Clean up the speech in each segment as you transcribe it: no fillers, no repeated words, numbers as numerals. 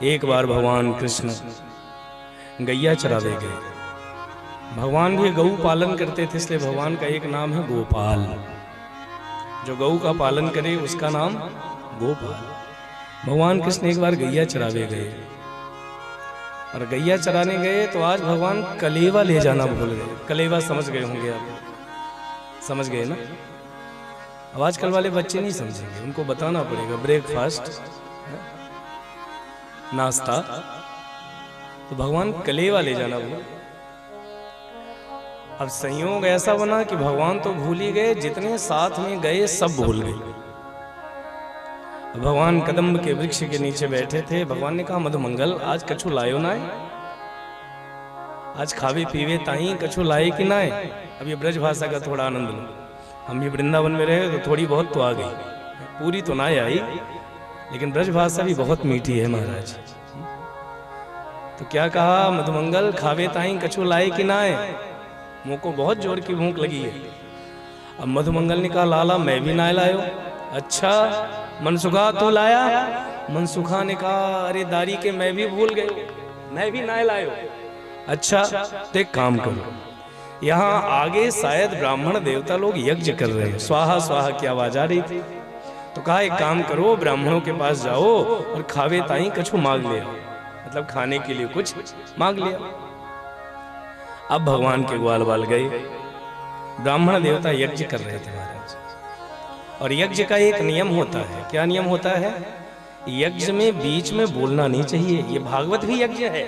एक बार भगवान कृष्ण गैया चरावे गए। भगवान भी गऊ पालन करते थे, इसलिए भगवान का एक नाम है गोपाल। जो गऊ का पालन करे उसका नाम गोपाल। भगवान कृष्ण एक बार गैया चरावे गए, और गैया चराने गए तो आज भगवान कलेवा ले जाना भूल गए। कलेवा समझ गए होंगे आप, समझ गए ना? अब आजकल वाले बच्चे नहीं समझेंगे, उनको बताना पड़ेगा। ब्रेकफास्ट, नाश्ता, तो भगवान कलेवा ले जाना भूल। अब संयोग ऐसा बना कि भगवान तो भूल ही गए, जितने साथ में गए सब भूल गए। भगवान कदम्ब के वृक्ष के नीचे बैठे थे। भगवान ने कहा, मधुमंगल आज कछु लायो ना है, आज खावे पीवे ताई कछु लाए कि ना है। अब ये ब्रज भाषा का थोड़ा आनंद लो। हम भी वृंदावन में रहे तो थोड़ी बहुत तो आ गई, पूरी तो ना आई, लेकिन ब्रज भाषा भी बहुत मीठी है महाराज। तो क्या कहा, मधुमंगल खावे ताई कछु लाए कि ना है, मुँह को बहुत जोर की भूख लगी है। अब मधुमंगल ने कहा, लाला मैं भी ना लायो। अच्छा मनसुखा तो लाया? मनसुखा ने कहा, अरे दारी के मैं भी भूल गए, मैं भी ना लायो। अच्छा तो एक काम करो, यहाँ आगे शायद ब्राह्मण देवता लोग यज्ञ कर रहे हैं, स्वाहा स्वाहा की आवाज आ रही थी। तो कहा एक काम करो, ब्राह्मणों के पास जाओ और खावे ताई कछु मांग ले, मतलब खाने के लिए कुछ मांग लिया। अब भगवान के ग्वाल बाल गए, ब्राह्मण देवता यज्ञ कर रहे थे महाराज। और यज्ञ का एक नियम होता है। क्या नियम होता है? यज्ञ में बीच में बोलना नहीं चाहिए। ये भागवत भी यज्ञ है,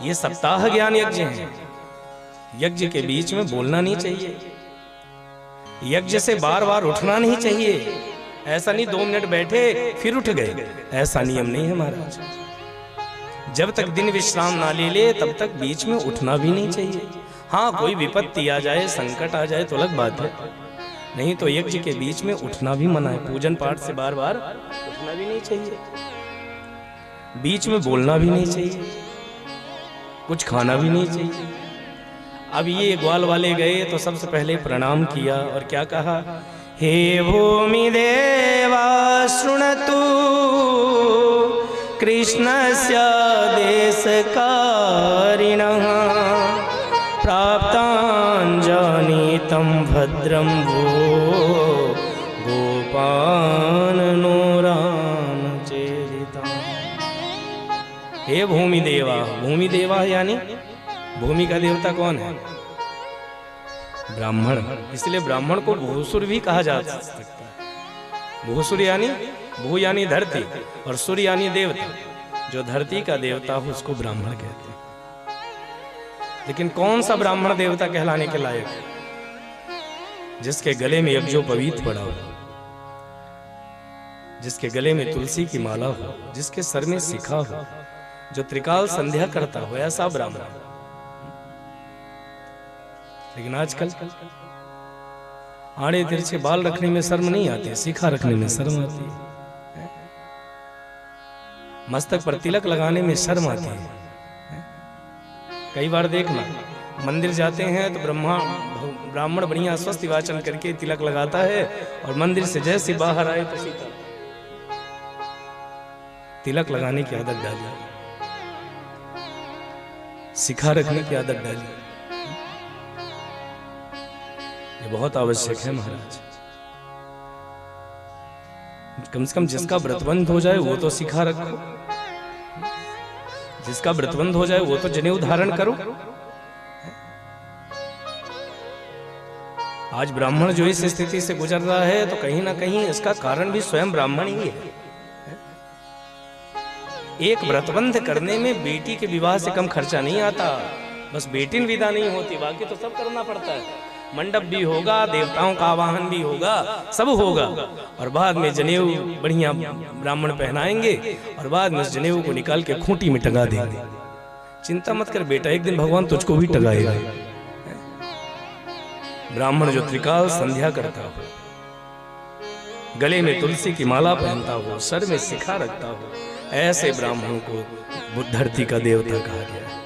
ये सप्ताह ज्ञान यज्ञ है। यज्ञ के बीच में बोलना नहीं चाहिए, यज्ञ से बार बार उठना नहीं चाहिए। ऐसा नहीं 2 मिनट बैठे फिर उठ गए, ऐसा नियम नहीं है महाराज। जब तक दिन विश्राम ना ले ले तब तक बीच में उठना भी नहीं चाहिए। हाँ, कोई विपत्ति आ जाए, संकट आ जाए तो अलग बात है, नहीं तो यज्ञ के बीच में उठना भी मना है। पूजन पाठ से बार बार उठना भी नहीं चाहिए, बीच में बोलना भी नहीं चाहिए, कुछ खाना भी नहीं चाहिए। अब ये ग्वाल वाले गए तो सबसे पहले प्रणाम किया और क्या कहा, हे भूमि देवा शृणतु कृष्णस्य देशकारिणः प्राप्ताञ्जनितं भद्रं वो गोपानो रामचरितम्। हे भूमि देवा, भूमि देवा यानी भूमि का देवता कौन है? ब्राह्मण। इसलिए ब्राह्मण को भूसुर भी कहा जा सकता है। भूसुर यानी भू यानी धरती और सुर यानी देवता। जो धरती का देवता हो उसको ब्राह्मण कहते हैं। लेकिन कौन सा ब्राह्मण देवता कहलाने के लायक है? जिसके गले में यज्ञोपवीत पड़ा हो, जिसके गले में तुलसी की माला हो, जिसके सर में शिखा हो, जो त्रिकाल संध्या करता हो, ऐसा ब्राह्मण। लेकिन आजकल आड़े तिरछे बाल रखने में शर्म नहीं आती, शिखा रखने में शर्म आती है, मस्तक पर तिलक लगाने में शर्म आती है। कई बार देखना, मंदिर जाते हैं तो ब्राह्मण बढ़िया स्वस्थ वाचन करके तिलक लगाता है, और मंदिर से जैसे बाहर आए तो सीता तिलक लगाने की आदत डाली, शिखा रखने की आदत डाली। ये बहुत आवश्यक है महाराज। कम से कम जिसका व्रतबंध हो जाए वो तो शिखा रखो, जिसका व्रतबंध हो जाए वो तो जनेऊ धारण करो। आज ब्राह्मण जो इस स्थिति से गुजर रहा है तो कहीं ना कहीं इसका कारण भी स्वयं ब्राह्मण ही है। एक व्रतबंध करने में बेटी के विवाह से कम खर्चा नहीं आता। बस बेटी विदा नहीं होती, बाकी तो सब करना पड़ता है। मंडप भी होगा, देवताओं का आवाहन भी होगा, सब होगा, और बाद में जनेऊ बढ़िया ब्राह्मण पहनाएंगे, और बाद में उस जनेऊ को निकाल के खूंटी में टंगा देंगे। चिंता मत कर बेटा, एक दिन भगवान तुझको भी टंगाएगा। ब्राह्मण जो त्रिकाल संध्या करता हो, गले में तुलसी की माला पहनता हो, सर में शिखा रखता हो, ऐसे ब्राह्मणों को धरती का देवता कहा गया है।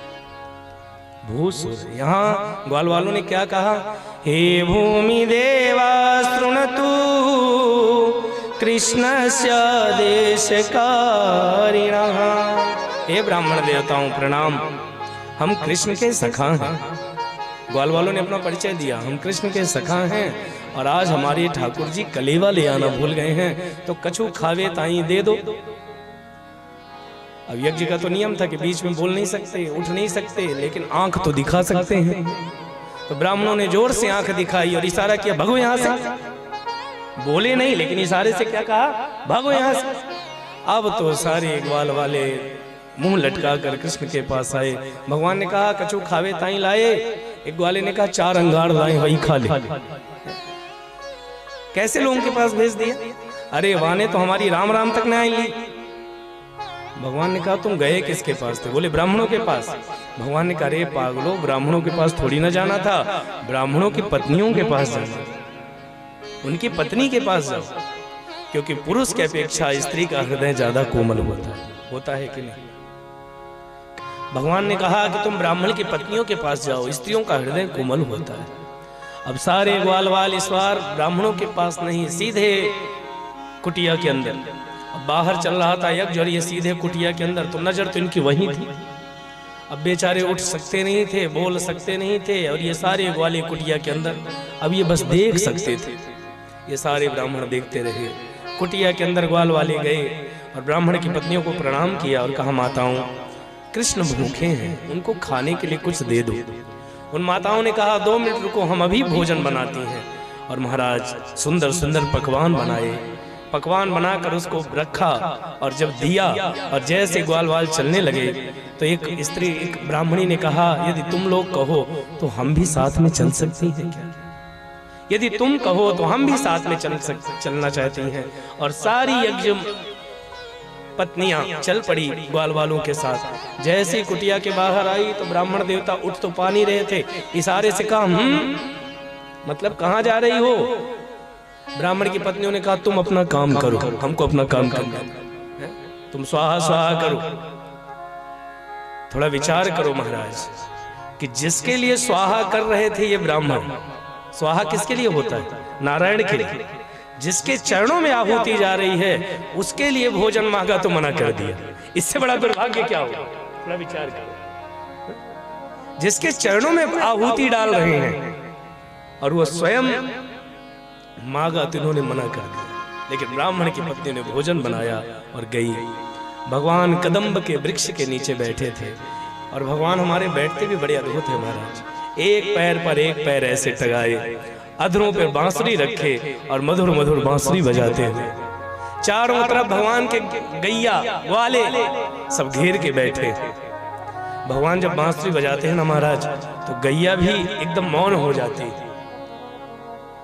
भूसुर। यहाँ ग्वाल वालों ने क्या कहा, हे भूमि देवा शृणतु कृष्णस्य देशकारिणः हे ब्राह्मण देवताओं प्रणाम, हम कृष्ण के सखा हैं। ग्वाल वालों ने अपना परिचय दिया, हम कृष्ण के सखा हैं और आज हमारे ठाकुर जी कलेवा ले आना भूल गए हैं, तो कछु खावे ताई दे दो। अब यज्ञ का तो नियम था कि बीच में बोल नहीं सकते, उठ नहीं सकते, लेकिन आंख तो दिखा सकते हैं। तो ब्राह्मणों ने जोर से आंख दिखाई और इशारा किया, भगो यहां से। बोले नहीं, लेकिन इशारे से क्या कहा, भागो यहां से। अब तो सारे ग्वाल वाले मुंह लटका कर कृष्ण के पास आए। भगवान ने कहा कछु खावे ताई लाए। एक ग्वाले ने कहा 4 अंगार लाए, वही खा ले। कैसे लोगों के पास भेज दिया? अरे वाने तो हमारी राम राम तक न आई ली। भगवान ने कहा तुम गए किसके पास थे? बोले ब्राह्मणों के पास। भगवान ने कहा अरे पागलो, ब्राह्मणों के पास थोड़ी ना जाना था, ब्राह्मणों की पत्नियों के पास जाना, उनकी पत्नी के पास जाओ, क्योंकि पुरुष की अपेक्षा स्त्री का हृदय ज्यादा कोमल होता है कि नहीं? भगवान ने कहा कि तुम ब्राह्मण की पत्नियों के पास जाओ, स्त्रियों का हृदय कोमल होता है। अब सारे ग्वाल वाल इस बार ब्राह्मणों के पास नहीं, सीधे कुटिया के अंदर। अब बाहर चल रहा था यज्ञ और ये सीधे कुटिया के अंदर, तो नजर तो इनकी वहीं थी। अब बेचारे उठ सकते नहीं थे, बोल सकते नहीं थे, और ये सारे ग्वाले कुटिया के अंदर, अब ये बस देख सकते थे। ये सारे ब्राह्मण देखते रहे। कुटिया के अंदर ग्वाल वाले गए और ब्राह्मण की पत्नियों को प्रणाम किया और कहा माताओं, कृष्ण भूखे हैं, उनको खाने के लिए कुछ दे दो। उन माताओं ने कहा 2 मिनट रुको, हम अभी भोजन बनाती हैं। और महाराज सुंदर सुंदर पकवान बनाए, पकवान बनाकर उसको रखा और जब दिया और जैसे ग्वाल वाल चलने लगे तो एक स्त्री, एक ब्राह्मणी ने कहा यदि तुम लोग कहो तो हम भी साथ में चल सकती हैं क्या? यदि तुम कहो तो हम भी साथ में चलना चाहती हैं। और सारी यज्ञ पत्नियां चल पड़ी ग्वाल वालों के साथ। जैसे कुटिया के बाहर आई तो ब्राह्मण देवता उठ तो पा नहीं रहे थे, इशारे से कहा मतलब कहाँ जा रही हो? ब्राह्मण की पत्नियों ने कहा तुम अपना काम करो, हमको अपना काम करना है, तुम स्वाहा स्वाहा करो। थोड़ा विचार करो महाराज कि जिसके लिए स्वाहा कर रहे थे ये ब्राह्मण, स्वाहा किसके लिए होता है? नारायण के लिए। जिसके चरणों में आहुति जा रही है उसके लिए भोजन मांगा तो मना कर दिया। इससे बड़ा दुर्भाग्य क्या होगा? थोड़ा विचार करो। जिसके चरणों में आहुति डाल रहे हैं और वो स्वयं मांगा तो इन्होंने मना कर दिया। लेकिन ब्राह्मण की पत्नी ने भोजन बनाया और गई। भगवान कदम्ब के वृक्ष के नीचे बैठे थे और भगवान हमारे बैठते भी बड़े अद्भुत है महाराज। एक पैर पर एक पैर ऐसे टगाए, अधरों पर बांसुरी रखे और मधुर मधुर बांसुरी बजाते हुए चारों तरफ भगवान के गैया वाले सब घेर के बैठे। भगवान जब बांसुरी बजाते हैं ना महाराज तो गैया भी एकदम मौन हो जाती।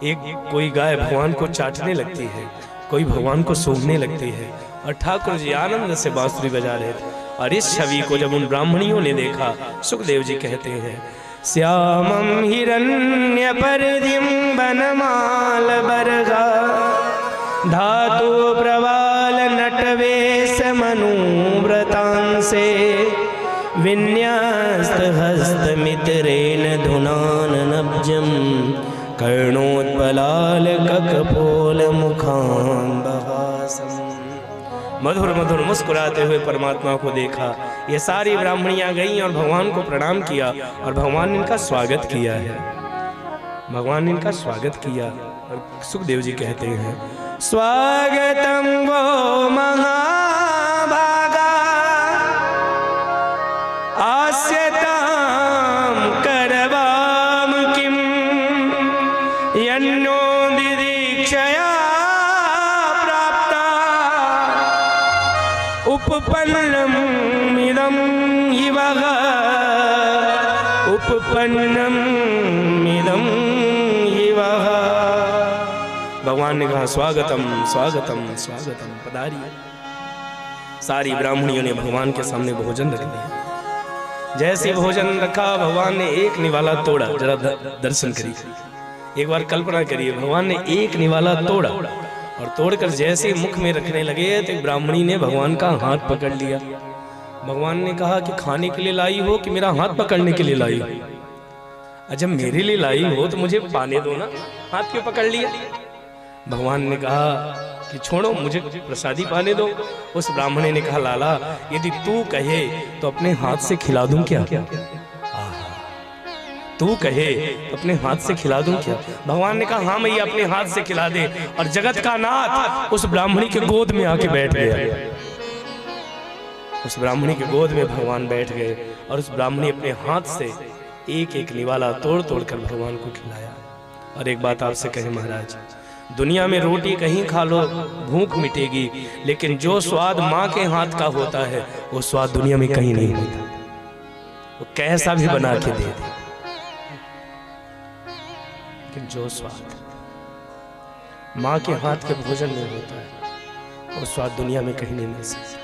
एक कोई गाय भगवान को चाटने लगती है, कोई भगवान को सूंघने लगती है और ठाकुर जी आनंद से बांसुरी बजा रहे थे। और इस छवि को जब उन ब्राह्मणियों ने देखा, सुखदेव जी कहते हैं श्यामं हिरण्य परदिं वनमाल बरगा धातु प्रवाल नटवेश मनुव्रतांसे विन्यस्त हस्त मित्रेण धुनाननब्जं कर्णोत्पलाल ककपोल मुखाम्बहासम्। मधुर मधुर मुस्कुराते हुए परमात्मा को देखा। ये सारी ब्राह्मणियां गईं और भगवान को प्रणाम किया और भगवान ने इनका स्वागत किया है। भगवान ने इनका स्वागत किया और सुखदेव जी कहते हैं स्वागतम वो महाभागा आस्यताम करवाम किम यन्नो दिदीक्षया उपपन्नम इदं इवः उपपन्नम इदं इवः। भगवान ने कहा स्वागतम स्वागतम स्वागतम, पधारिए। सारी ब्राह्मणियों ने भगवान के सामने भोजन रख दिया। जैसे भोजन रखा भगवान ने एक निवाला तोड़ा। जरा दर्शन करिए, एक बार कल्पना करिए, भगवान ने एक निवाला तोड़ा और तोड़कर जैसे मुख में रखने लगे तो ब्राह्मणी ने भगवान का हाथ पकड़ लिया। भगवान ने कहा कि खाने के लिए लाई हो कि मेरा हाथ पकड़ने के लिए लाई हो? जब मेरे लिए लाई हो तो मुझे पाने दो ना, हाथ क्यों पकड़ लिया? भगवान ने कहा कि छोड़ो मुझे प्रसादी पाने दो। उस ब्राह्मणी ने कहा लाला यदि तू कहे तो अपने हाथ से खिला दूं क्या? तू कहे तो अपने हाथ से खिला दूं क्या? भगवान ने कहा हाँ मैया अपने हाथ से खिला दे। और जगत का नाथ उस ब्राह्मणी के गोद में आके बैठ गया। उस ब्राह्मणी के गोद में भगवान बैठ गए और उस ब्राह्मणी अपने हाथ से एक एक निवाला तोड़ तोड़ कर भगवान को खिलाया। और एक बात आपसे कहे महाराज, दुनिया में रोटी कहीं खा लो भूख मिटेगी, लेकिन जो स्वाद माँ के हाथ का होता है वो स्वाद दुनिया में कहीं नहीं होता। वो कैसा भी बना के दे दे, लेकिन जो स्वाद माँ के हाथ के भोजन में होता है वो स्वाद दुनिया में कहीं नहीं मिल सकता।